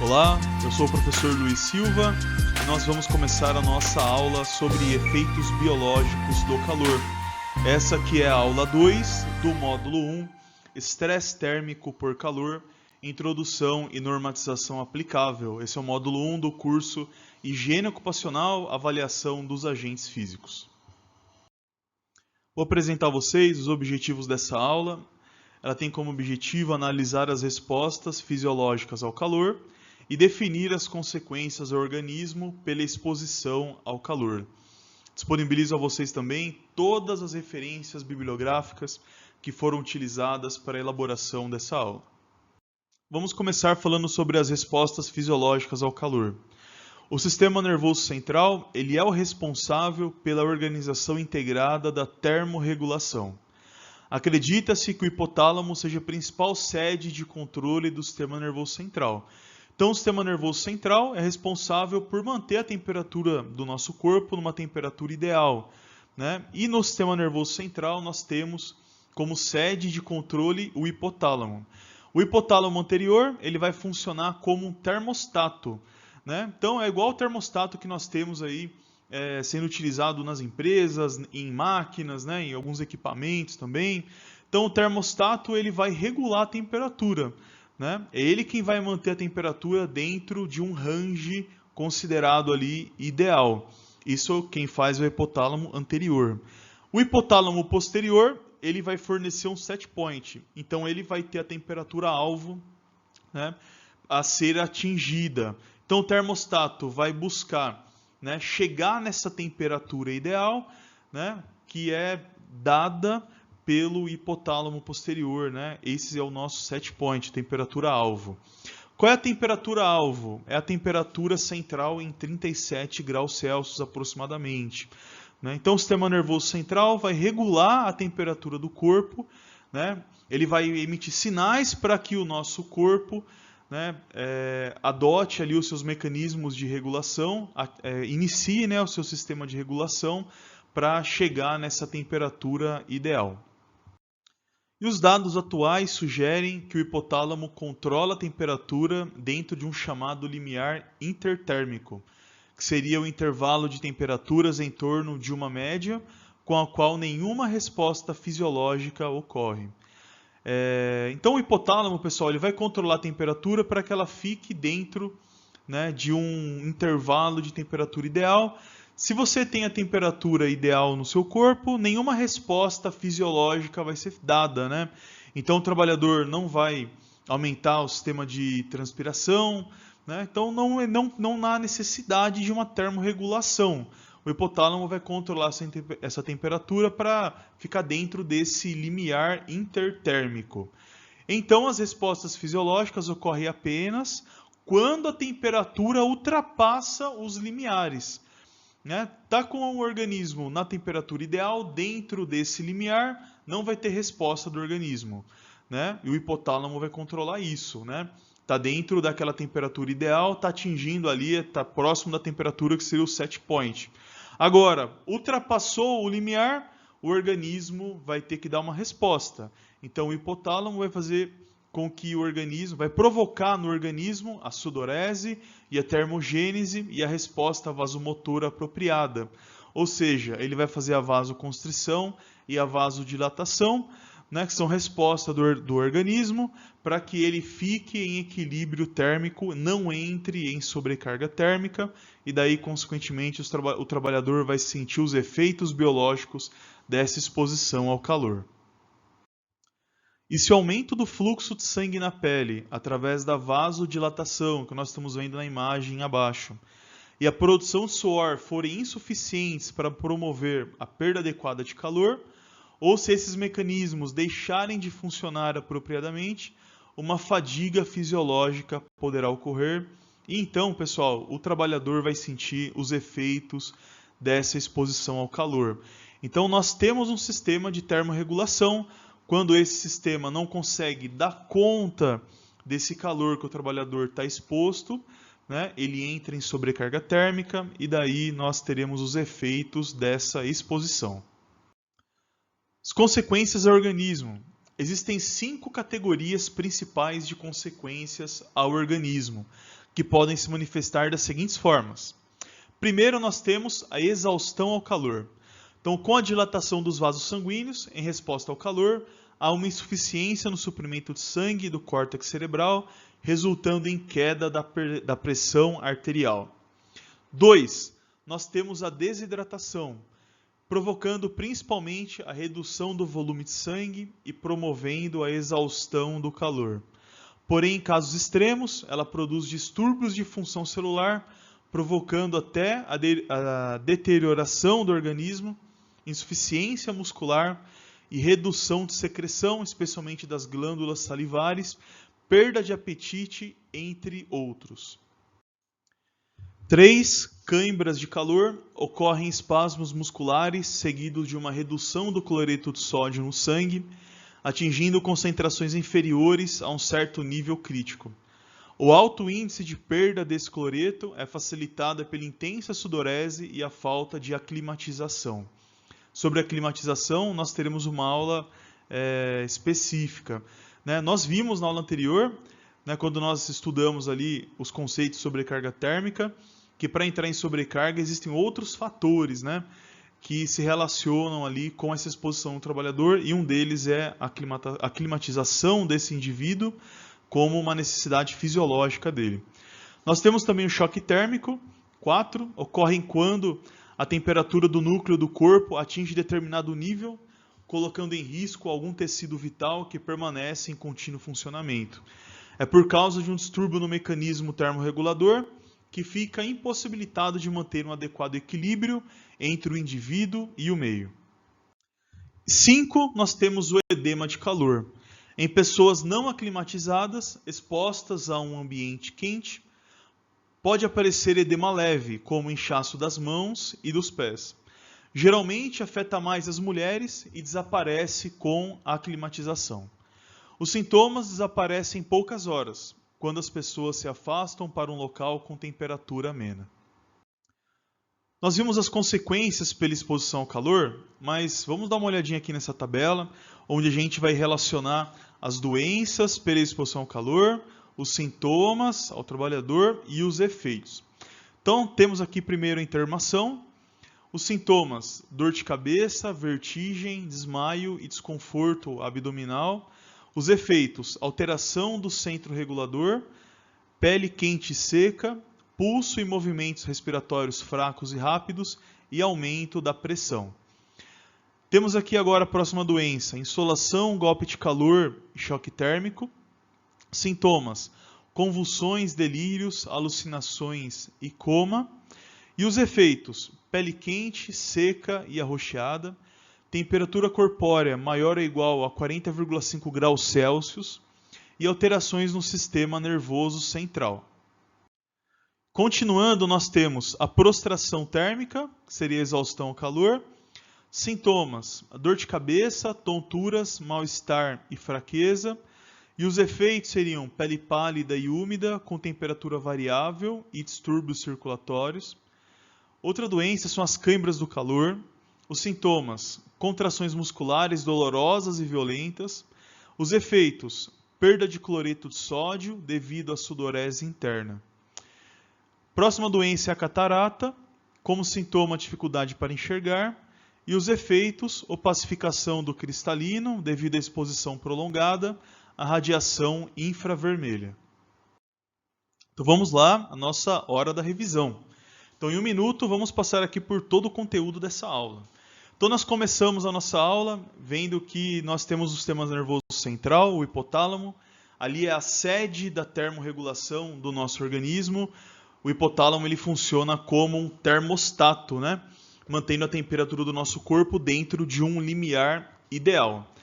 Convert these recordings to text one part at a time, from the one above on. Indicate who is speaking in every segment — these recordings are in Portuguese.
Speaker 1: Olá, eu sou o professor Luiz Silva e nós vamos começar a nossa aula sobre efeitos biológicos do calor. Essa aqui é a aula 2 do módulo 1, Estresse térmico por calor, Introdução e normatização aplicável. Esse é o módulo 1 do curso Higiene Ocupacional, Avaliação dos Agentes Físicos. Vou apresentar a vocês os objetivos dessa aula. Ela tem como objetivo analisar as respostas fisiológicas ao calor e definir as consequências ao organismo pela exposição ao calor. Disponibilizo a vocês também todas as referências bibliográficas que foram utilizadas para a elaboração dessa aula. Vamos começar falando sobre as respostas fisiológicas ao calor. O sistema nervoso central, ele é o responsável pela organização integrada da termorregulação. Acredita-se que o hipotálamo seja a principal sede de controle do sistema nervoso central. Então, o sistema nervoso central é responsável por manter a temperatura do nosso corpo numa temperatura ideal, né? E no sistema nervoso central nós temos como sede de controle o hipotálamo. O hipotálamo anterior, ele vai funcionar como um termostato, né? Então, é igual ao termostato que nós temos aí sendo utilizado nas empresas, em máquinas, né, em alguns equipamentos também. Então o termostato ele vai regular a temperatura, né? É ele quem vai manter a temperatura dentro de um range considerado ali ideal. Isso quem faz é o hipotálamo anterior. O hipotálamo posterior ele vai fornecer um set point. Então ele vai ter a temperatura alvo, né, a ser atingida. Então o termostato vai buscar, né, chegar nessa temperatura ideal, né, que é dada pelo hipotálamo posterior, né? Esse é o nosso set point, temperatura alvo. Qual é a temperatura alvo? É a temperatura central em 37 graus Celsius aproximadamente, né? Então o sistema nervoso central vai regular a temperatura do corpo, né? Ele vai emitir sinais para que o nosso corpo, né, adote ali os seus mecanismos de regulação, inicie, né, o seu sistema de regulação para chegar nessa temperatura ideal. E os dados atuais sugerem que o hipotálamo controla a temperatura dentro de um chamado limiar intertérmico, que seria o intervalo de temperaturas em torno de uma média com a qual nenhuma resposta fisiológica ocorre. Então o hipotálamo, pessoal, ele vai controlar a temperatura para que ela fique dentro, né, de um intervalo de temperatura ideal. Se você tem a temperatura ideal no seu corpo, nenhuma resposta fisiológica vai ser dada, né? Então o trabalhador não vai aumentar o sistema de transpiração, né? Então não há necessidade de uma termorregulação. O hipotálamo vai controlar essa temperatura para ficar dentro desse limiar intertérmico. Então, as respostas fisiológicas ocorrem apenas quando a temperatura ultrapassa os limiares, né? Tá com o organismo na temperatura ideal, dentro desse limiar, não vai ter resposta do organismo, né? E o hipotálamo vai controlar isso, né? Tá dentro daquela temperatura ideal, tá atingindo ali, tá próximo da temperatura que seria o set point. Agora, ultrapassou o limiar, o organismo vai ter que dar uma resposta. Então, o hipotálamo vai fazer com que o organismo, vai provocar no organismo a sudorese e a termogênese e a resposta vasomotora apropriada. Ou seja, ele vai fazer a vasoconstrição e a vasodilatação, né, que são respostas do organismo para que ele fique em equilíbrio térmico, não entre em sobrecarga térmica, e daí, consequentemente, o trabalhador vai sentir os efeitos biológicos dessa exposição ao calor. E se o aumento do fluxo de sangue na pele, através da vasodilatação, que nós estamos vendo na imagem abaixo, e a produção de suor forem insuficientes para promover a perda adequada de calor, ou se esses mecanismos deixarem de funcionar apropriadamente, uma fadiga fisiológica poderá ocorrer. E então, pessoal, o trabalhador vai sentir os efeitos dessa exposição ao calor. Então, nós temos um sistema de termorregulação. Quando esse sistema não consegue dar conta desse calor que o trabalhador está exposto, né, ele entra em sobrecarga térmica e daí nós teremos os efeitos dessa exposição. As consequências ao organismo. existem 5 categorias principais de consequências ao organismo, que podem se manifestar das seguintes formas. Primeiro, nós temos a exaustão ao calor. Então, com a dilatação dos vasos sanguíneos, em resposta ao calor, há uma insuficiência no suprimento de sangue do córtex cerebral, resultando em queda da pressão arterial. 2. Nós temos a desidratação, provocando principalmente a redução do volume de sangue e promovendo a exaustão do calor. Porém, em casos extremos, ela produz distúrbios de função celular, provocando até a deterioração do organismo, insuficiência muscular e redução de secreção, especialmente das glândulas salivares, perda de apetite, entre outros. 3. Cãibras de calor. Ocorrem espasmos musculares seguidos de uma redução do cloreto de sódio no sangue, atingindo concentrações inferiores a um certo nível crítico. O alto índice de perda desse cloreto é facilitada pela intensa sudorese e a falta de aclimatização. Sobre a climatização, nós teremos uma aula específica. Nós vimos na aula anterior, quando nós estudamos ali os conceitos de sobrecarga térmica, que para entrar em sobrecarga existem outros fatores, que se relacionam ali com essa exposição do trabalhador, e um deles é a climatização desse indivíduo como uma necessidade fisiológica dele. Nós temos também o choque térmico. 4. Ocorrem quando a temperatura do núcleo do corpo atinge determinado nível, colocando em risco algum tecido vital que permanece em contínuo funcionamento. É por causa de um distúrbio no mecanismo termorregulador que fica impossibilitado de manter um adequado equilíbrio entre o indivíduo e o meio. 5. Nós temos o edema de calor. Em pessoas não aclimatizadas, expostas a um ambiente quente, pode aparecer edema leve, como inchaço das mãos e dos pés. Geralmente afeta mais as mulheres e desaparece com a aclimatização. Os sintomas desaparecem em poucas horas, quando as pessoas se afastam para um local com temperatura amena. Nós vimos as consequências pela exposição ao calor, mas vamos dar uma olhadinha aqui nessa tabela, onde a gente vai relacionar as doenças pela exposição ao calor, os sintomas ao trabalhador e os efeitos. Então, temos aqui primeiro a internação, os sintomas: dor de cabeça, vertigem, desmaio e desconforto abdominal. Os efeitos: alteração do centro regulador, pele quente e seca, pulso e movimentos respiratórios fracos e rápidos e aumento da pressão. Temos aqui agora a próxima doença: insolação, golpe de calor e choque térmico. Sintomas: convulsões, delírios, alucinações e coma. E os efeitos: pele quente, seca e arroxeada, temperatura corpórea maior ou igual a 40,5 graus Celsius e alterações no sistema nervoso central. Continuando, nós temos a prostração térmica, que seria a exaustão ao calor. Sintomas: dor de cabeça, tonturas, mal-estar e fraqueza. E os efeitos seriam pele pálida e úmida, com temperatura variável e distúrbios circulatórios. Outra doença são as cãibras do calor. Os sintomas: contrações musculares dolorosas e violentas. Os efeitos: perda de cloreto de sódio devido à sudorese interna. Próxima doença é a catarata, como sintoma dificuldade para enxergar. E os efeitos: opacificação do cristalino devido à exposição prolongada à radiação infravermelha. Então vamos lá, a nossa hora da revisão. Então em um minuto vamos passar aqui por todo o conteúdo dessa aula. Então nós começamos a nossa aula vendo que nós temos o sistema nervoso central, o hipotálamo. Ali é a sede da termorregulação do nosso organismo. O hipotálamo ele funciona como um termostato, mantendo a temperatura do nosso corpo dentro de um limiar ideal.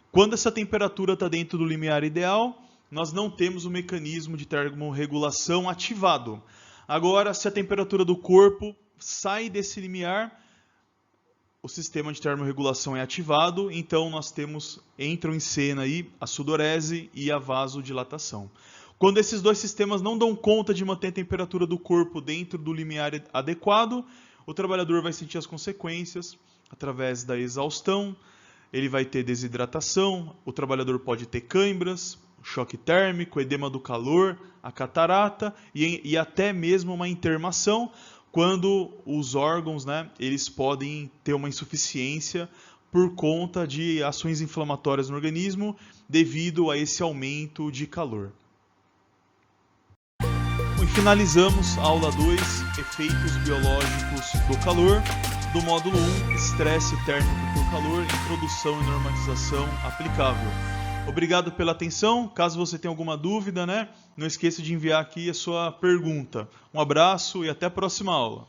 Speaker 1: Quando essa temperatura está dentro do limiar ideal, nós não temos o mecanismo de termorregulação ativado. Agora, se a temperatura do corpo sai desse limiar, o sistema de termorregulação é ativado, então entram em cena aí a sudorese e a vasodilatação. Quando esses dois sistemas não dão conta de manter a temperatura do corpo dentro do limiar adequado, o trabalhador vai sentir as consequências através da exaustão, ele vai ter desidratação, o trabalhador pode ter cãibras, choque térmico, edema do calor, a catarata e até mesmo uma intermação, quando os órgãos, né, eles podem ter uma insuficiência por conta de ações inflamatórias no organismo devido a esse aumento de calor. E finalizamos a aula 2, efeitos biológicos do calor, do módulo 1, estresse térmico por calor, introdução e normatização aplicável. Obrigado pela atenção. Caso você tenha alguma dúvida, não esqueça de enviar aqui a sua pergunta. Um abraço e até a próxima aula.